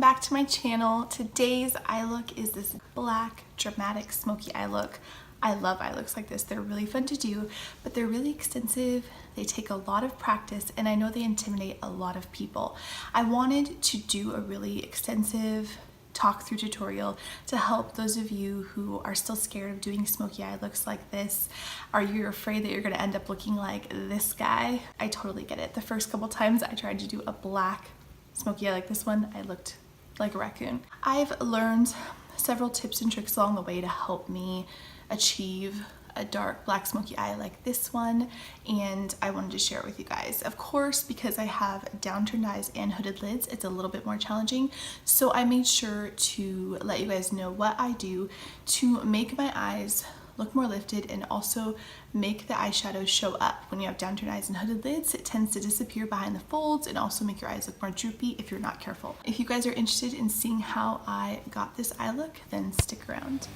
back to my channel. Today's eye look is this black dramatic smoky eye look. I love eye looks like this. They're really fun to do, but they're really extensive. They take a lot of practice, and I know they intimidate a lot of people. I wanted to do a really extensive talk through tutorial to help those of you who are still scared of doing smoky eye looks like this. Are you afraid that you're going to end up looking like this guy? I totally get it. The first couple times I tried to do a black smoky eye like this one, I looked like a raccoon. I've learned several tips and tricks along the way to help me achieve a dark black smoky eye like this one, and I wanted to share it with you guys. Of course, because I have downturned eyes and hooded lids, it's a little bit more challenging, so I made sure to let you guys know what I do to make my eyes look more lifted and also make the eyeshadow show up. When you have downturned eyes and hooded lids, it tends to disappear behind the folds and also make your eyes look more droopy if you're not careful. If you guys are interested in seeing how I got this eye look, then stick around.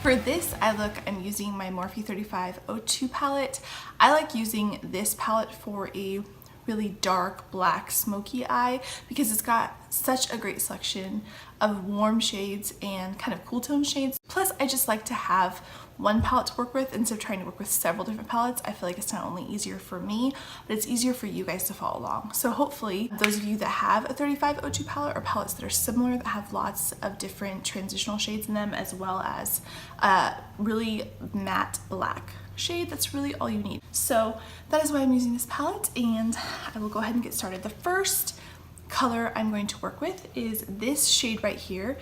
For this eye look, I'm using my Morphe 3502 palette. I like using this palette for a really dark black smoky eye because it's got such a great selection of warm shades and kind of cool tone shades. Plus, I just like to have one palette to work with instead of trying to work with several different palettes. I feel like it's not only easier for me, but it's easier for you guys to follow along. So hopefully those of you that have a 3502 palette or palettes that are similar that have lots of different transitional shades in them, as well as a really matte black shade, that's really all you need. So that is why I'm using this palette, and I will go ahead and get started. The first color I'm going to work with is this shade right here,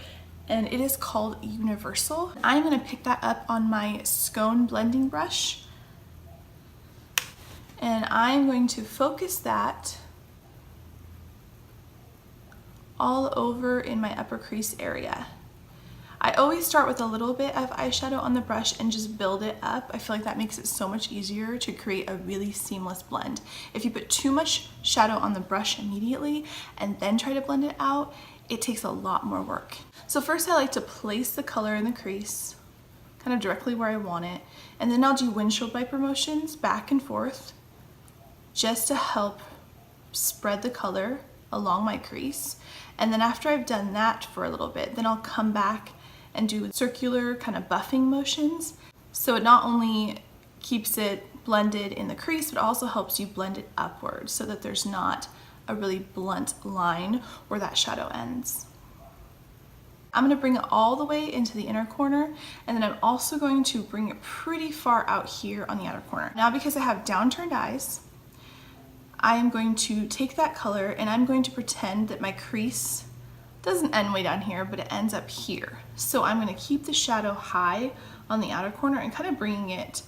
and it is called Universal. I'm going to pick that up on my Skone blending brush, and I'm going to focus that all over in my upper crease area. I always start with a little bit of eyeshadow on the brush and just build it up. I feel like that makes it so much easier to create a really seamless blend. If you put too much shadow on the brush immediately and then try to blend it out, it takes a lot more work. So first I like to place the color in the crease, kind of directly where I want it, and then I'll do windshield wiper motions back and forth just to help spread the color along my crease. And then after I've done that for a little bit, then I'll come back and do circular kind of buffing motions. So it not only keeps it blended in the crease, but also helps you blend it upwards so that there's not a really blunt line where that shadow ends. I'm going to bring it all the way into the inner corner, and then I'm also going to bring it pretty far out here on the outer corner. Now, because I have downturned eyes, I am going to take that color and I'm going to pretend that my crease doesn't end way down here, but it ends up here. So I'm going to keep the shadow high on the outer corner and kind of bringing it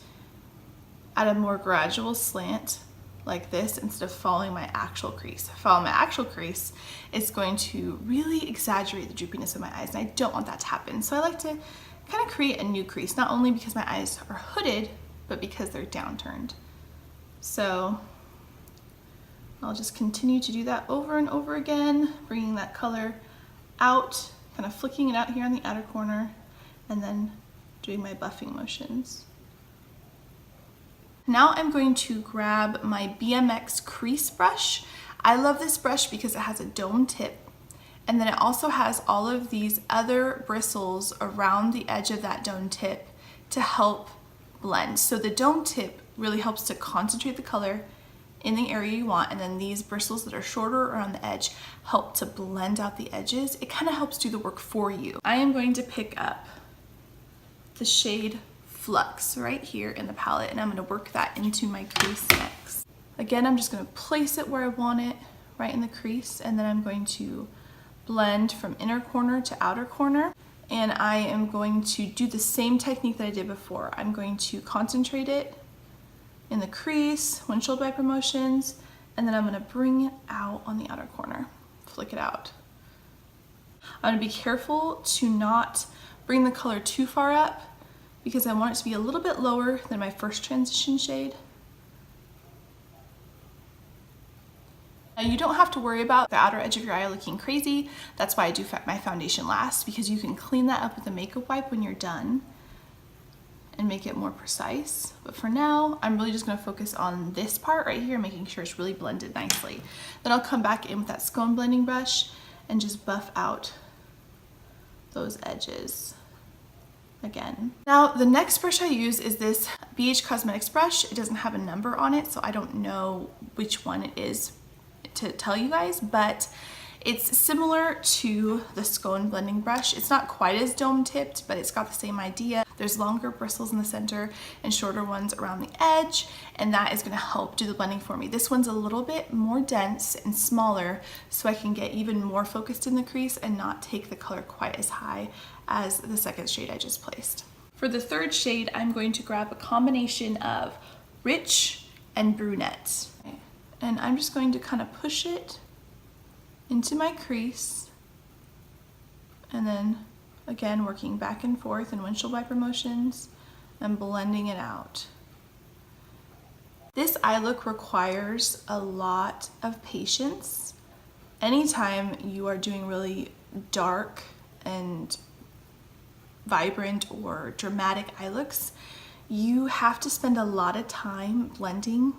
at a more gradual slant like this instead of following my actual crease. If I follow my actual crease, it's going to really exaggerate the droopiness of my eyes, and I don't want that to happen. So I like to kind of create a new crease, not only because my eyes are hooded, but because they're downturned. So I'll just continue to do that over and over again, bringing that color out, kind of flicking it out here on the outer corner, and then doing my buffing motions. Now I'm going to grab my BMX crease brush. I love this brush because it has a dome tip, and then it also has all of these other bristles around the edge of that dome tip to help blend. So the dome tip really helps to concentrate the color in the area you want, and then these bristles that are shorter around the edge help to blend out the edges. It kind of helps do the work for you. I am going to pick up the shade Flux right here in the palette, and I'm going to work that into my crease next. Again, I'm just going to place it where I want it, right in the crease, and then I'm going to blend from inner corner to outer corner. And I am going to do the same technique that I did before. I'm going to concentrate it in the crease, windshield wiper motions, and then I'm going to bring it out on the outer corner, flick it out. I'm going to be careful to not bring the color too far up because I want it to be a little bit lower than my first transition shade. You don't have to worry about the outer edge of your eye looking crazy. That's why I do my foundation last, because you can clean that up with a makeup wipe when you're done and make it more precise. But for now, I'm really just gonna focus on this part right here, making sure it's really blended nicely. Then I'll come back in with that Skone blending brush and just buff out those edges again. Now, the next brush I use is this BH Cosmetics brush. It doesn't have a number on it, so I don't know which one it is to tell you guys, but it's similar to the Skone blending brush. It's not quite as dome tipped, but it's got the same idea. There's longer bristles in the center and shorter ones around the edge, and that is gonna help do the blending for me. This one's a little bit more dense and smaller, so I can get even more focused in the crease and not take the color quite as high as the second shade I just placed. For the third shade, I'm going to grab a combination of Rich and Brunette. And I'm just going to kind of push it into my crease, and then again working back and forth in windshield wiper motions and blending it out. This eye look requires a lot of patience. Anytime you are doing really dark and vibrant or dramatic eye looks, you have to spend a lot of time blending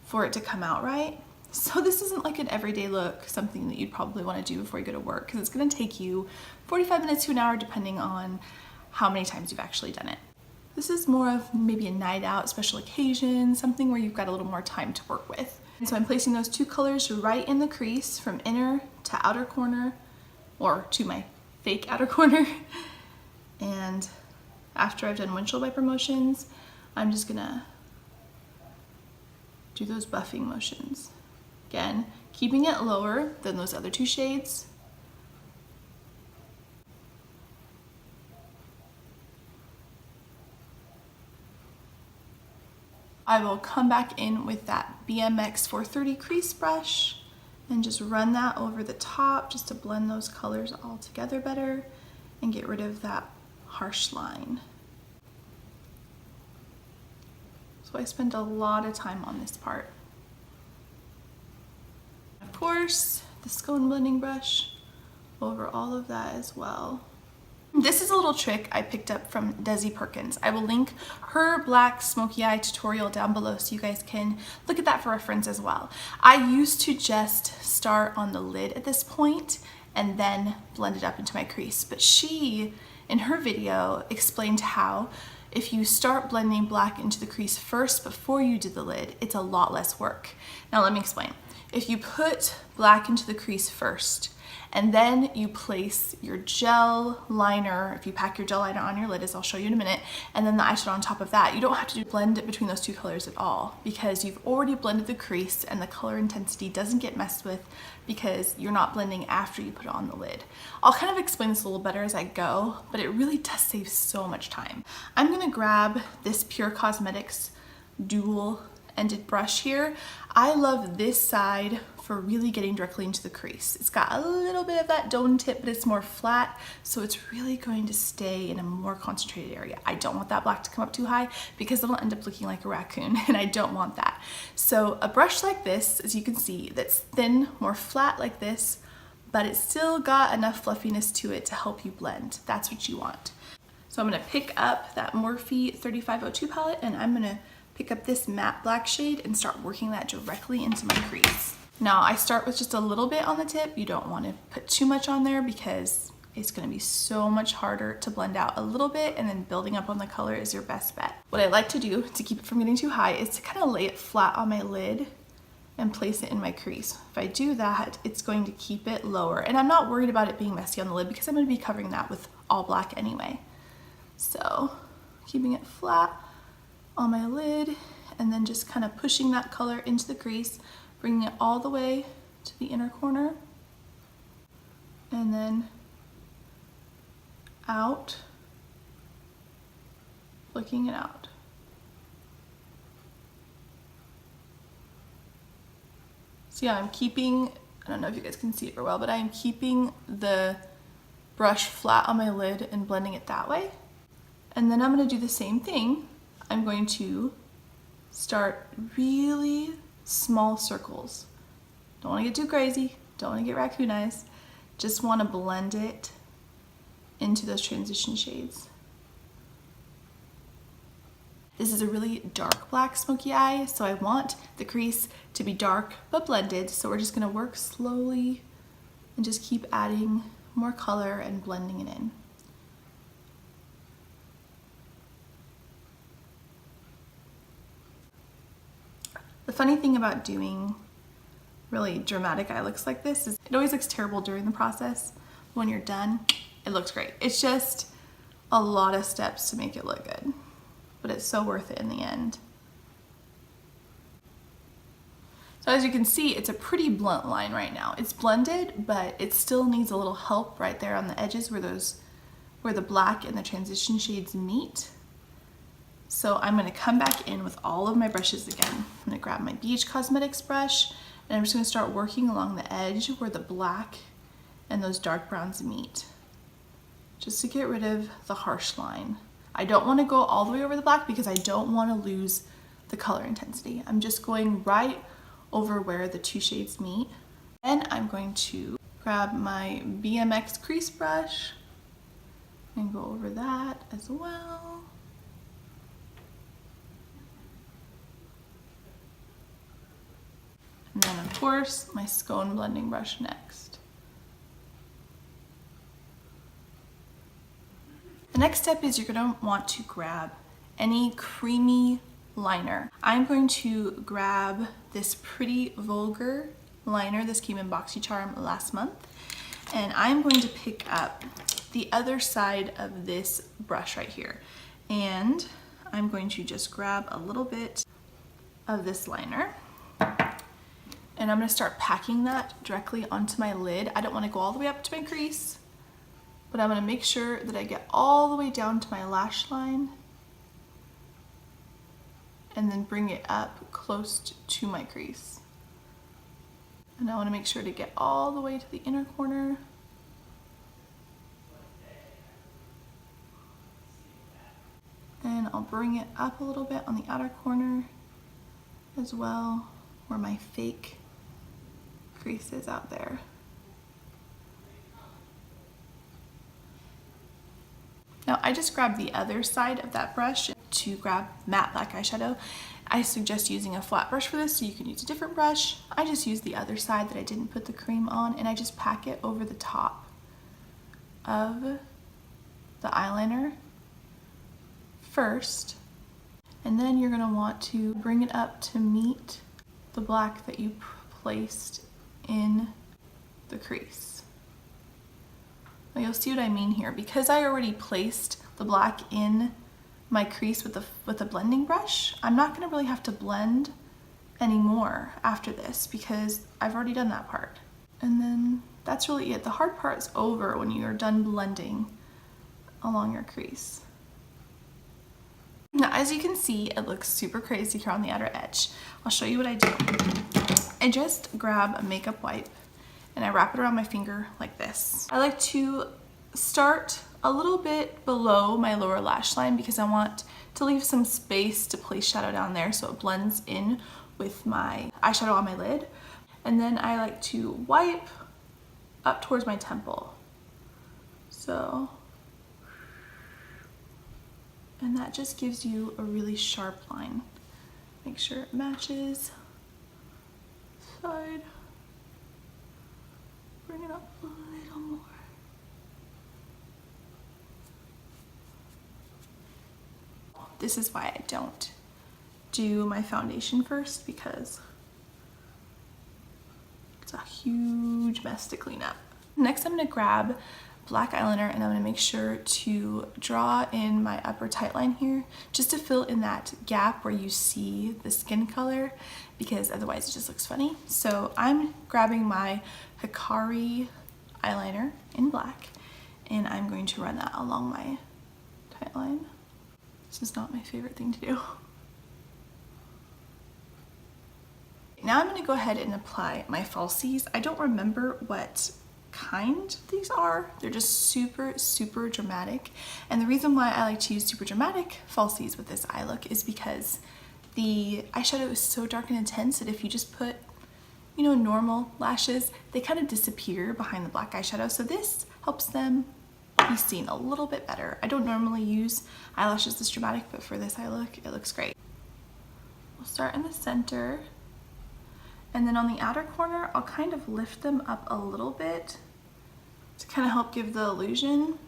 for it to come out right. So this isn't like an everyday look, something that you'd probably want to do before you go to work, because it's going to take you 45 minutes to an hour depending on how many times you've actually done it. This is more of maybe a night out, special occasion, something where you've got a little more time to work with. And so I'm placing those two colors right in the crease from inner to outer corner, or to my fake outer corner. And after I've done windshield wiper motions, I'm just gonna do those buffing motions. Again, keeping it lower than those other two shades. I will come back in with that BMX 430 crease brush and just run that over the top just to blend those colors all together better and get rid of that harsh line. So I spent a lot of time on this part. Of course, the Skone blending brush over all of that as well. This is a little trick I picked up from Desi Perkins. I will link her black smoky eye tutorial down below so you guys can look at that for reference as well. I used to just start on the lid at this point and then blend it up into my crease, but she, in her video, explained how if you start blending black into the crease first before you do the lid, it's a lot less work. Now let me explain. If you put black into the crease first, and then you place your gel liner, if you pack your gel liner on your lid, as I'll show you in a minute, and then the eyeshadow on top of that, you don't have to blend it between those two colors at all, because you've already blended the crease and the color intensity doesn't get messed with because you're not blending after you put it on the lid. I'll kind of explain this a little better as I go, but it really does save so much time. I'm gonna grab this Pure Cosmetics dual ended brush here. I love this side for really getting directly into the crease. It's got a little bit of that dome tip, but it's more flat, so it's really going to stay in a more concentrated area. I don't want that black to come up too high because it'll end up looking like a raccoon, and I don't want that. So a brush like this, as you can see, that's thin, more flat like this, but it's still got enough fluffiness to it to help you blend. That's what you want. So I'm gonna pick up that Morphe 3502 palette, and I'm gonna pick up this matte black shade and start working that directly into my crease. Now I start with just a little bit on the tip. You don't want to put too much on there because it's going to be so much harder to blend out a little bit, and then building up on the color is your best bet. What I like to do to keep it from getting too high is to kind of lay it flat on my lid and place it in my crease. If I do that, it's going to keep it lower, and I'm not worried about it being messy on the lid because I'm going to be covering that with all black anyway. So keeping it flat on my lid and then just kind of pushing that color into the crease, bringing it all the way to the inner corner, and then out, flicking it out. So yeah, I'm keeping, I don't know if you guys can see it very well, but I am keeping the brush flat on my lid and blending it that way. And then I'm going to do the same thing. I'm going to start really small circles Don't want to get too crazy. Don't want to get raccoon eyes. Just want to blend it into those transition shades. This is a really dark black smoky eye, so I want the crease to be dark but blended. So we're just going to work slowly and just keep adding more color and blending it in. The funny thing about doing really dramatic eye looks like this is it always looks terrible during the process. When you're done, it looks great. It's just a lot of steps to make it look good, but it's so worth it in the end. So as you can see, it's a pretty blunt line right now. It's blended, but it still needs a little help right there on the edges where the black and the transition shades meet. So I'm gonna come back in with all of my brushes again. I'm gonna grab my BH Cosmetics brush, and I'm just gonna start working along the edge where the black and those dark browns meet, just to get rid of the harsh line. I don't wanna go all the way over the black because I don't wanna lose the color intensity. I'm just going right over where the two shades meet. Then I'm going to grab my BMX crease brush and go over that as well. And then of course, my Skone blending brush next. The next step is you're gonna want to grab any creamy liner. I'm going to grab this Pretty Vulgar liner. This came in BoxyCharm last month. And I'm going to pick up the other side of this brush right here. And I'm going to just grab a little bit of this liner. And I'm gonna start packing that directly onto my lid. I don't wanna go all the way up to my crease, but I'm gonna make sure that I get all the way down to my lash line and then bring it up close to my crease. And I wanna make sure to get all the way to the inner corner. And I'll bring it up a little bit on the outer corner as well, where my fake creases out there. Now I just grabbed the other side of that brush to grab matte black eyeshadow. I suggest using a flat brush for this, so you can use a different brush. I just used the other side that I didn't put the cream on, and I just pack it over the top of the eyeliner first, and then you're going to want to bring it up to meet the black that you placed in the crease. Now you'll see what I mean here. Because I already placed the black in my crease with the blending brush, I'm not going to really have to blend anymore after this because I've already done that part. And then that's really it. The hard part is over when you're done blending along your crease. Now, as you can see, it looks super crazy here on the outer edge. I'll show you what I do. I just grab a makeup wipe and I wrap it around my finger like this. I like to start a little bit below my lower lash line because I want to leave some space to place shadow down there so it blends in with my eyeshadow on my lid. And then I like to wipe up towards my temple. So, and that just gives you a really sharp line. Make sure it matches. Side. Bring it up a little more. This is why I don't do my foundation first, because it's a huge mess to clean up. Next, I'm gonna grab black eyeliner and I'm gonna make sure to draw in my upper tight line here, just to fill in that gap where you see the skin color, because otherwise it just looks funny. So I'm grabbing my Hikari eyeliner in black and I'm going to run that along my tight line. This is not my favorite thing to do. Now I'm gonna go ahead and apply my Falsies. I don't remember what kind these are. They're just super, super dramatic. And the reason why I like to use super dramatic Falsies with this eye look is because the eyeshadow is so dark and intense that if you just put, you know, normal lashes, they kind of disappear behind the black eyeshadow. So this helps them be seen a little bit better. I don't normally use eyelashes this dramatic, but for this eye look, it looks great. We'll start in the center, and then on the outer corner, I'll kind of lift them up a little bit to kind of help give the illusion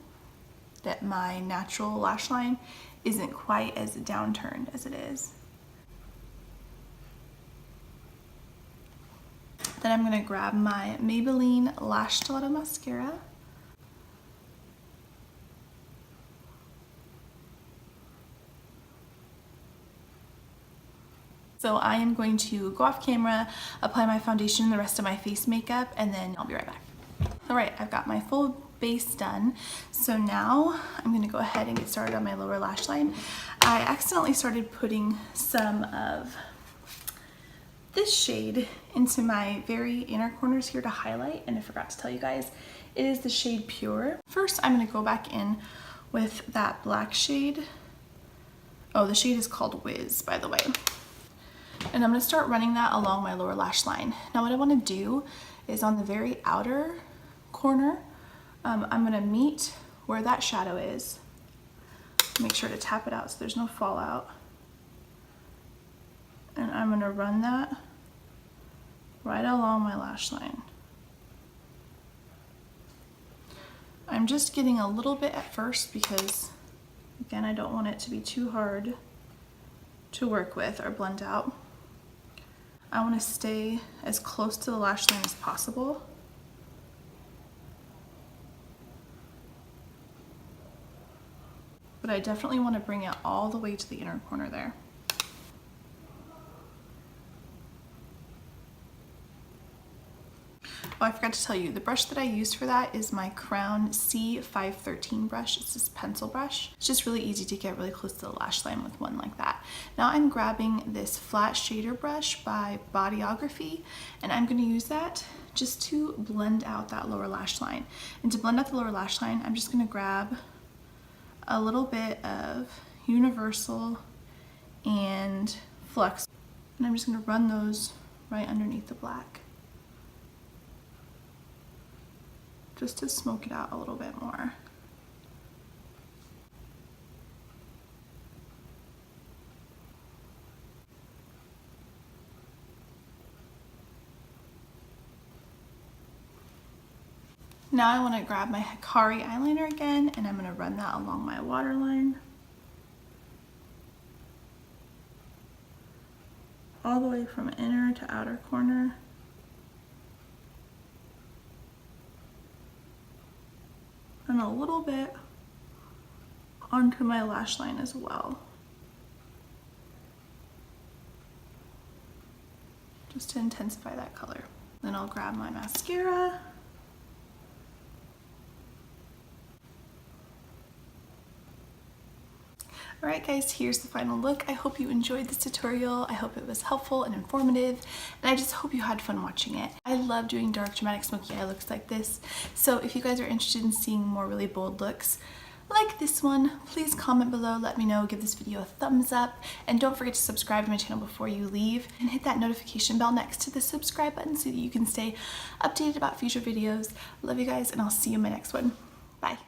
that my natural lash line isn't quite as downturned as it is. Then I'm gonna grab my Maybelline Lash Stiletto Mascara. So I am going to go off camera, apply my foundation and the rest of my face makeup, and then I'll be right back. All right, I've got my full base done. So now I'm gonna go ahead and get started on my lower lash line. I accidentally started putting some of this shade into my very inner corners here to highlight, and I forgot to tell you guys, it is the shade Pure. First, I'm gonna go back in with that black shade. Oh, the shade is called Whiz, by the way. And I'm gonna start running that along my lower lash line. Now what I wanna do is on the very outer corner, I'm gonna meet where that shadow is. Make sure to tap it out so there's no fallout. And I'm gonna run that right along my lash line. I'm just getting a little bit at first because, again, I don't want it to be too hard to work with or blend out. I want to stay as close to the lash line as possible. But I definitely want to bring it all the way to the inner corner there. Oh, I forgot to tell you, the brush that I used for that is my Crown C513 brush. It's this pencil brush. It's just really easy to get really close to the lash line with one like that. Now I'm grabbing this flat shader brush by Bodyography, and I'm gonna use that just to blend out that lower lash line. And to blend out the lower lash line, I'm just gonna grab a little bit of Universal and Flux, and I'm just gonna run those right underneath the black, just to smoke it out a little bit more. Now I want to grab my Hikari eyeliner again, and I'm going to run that along my waterline, all the way from inner to outer corner. And a little bit onto my lash line as well, just to intensify that color. Then I'll grab my mascara. Alright guys, here's the final look. I hope you enjoyed this tutorial. I hope it was helpful and informative, and I just hope you had fun watching it. I love doing dark dramatic smoky eye looks like this, so if you guys are interested in seeing more really bold looks like this one, please comment below, let me know, give this video a thumbs up, and don't forget to subscribe to my channel before you leave, and hit that notification bell next to the subscribe button so that you can stay updated about future videos. Love you guys, and I'll see you in my next one. Bye.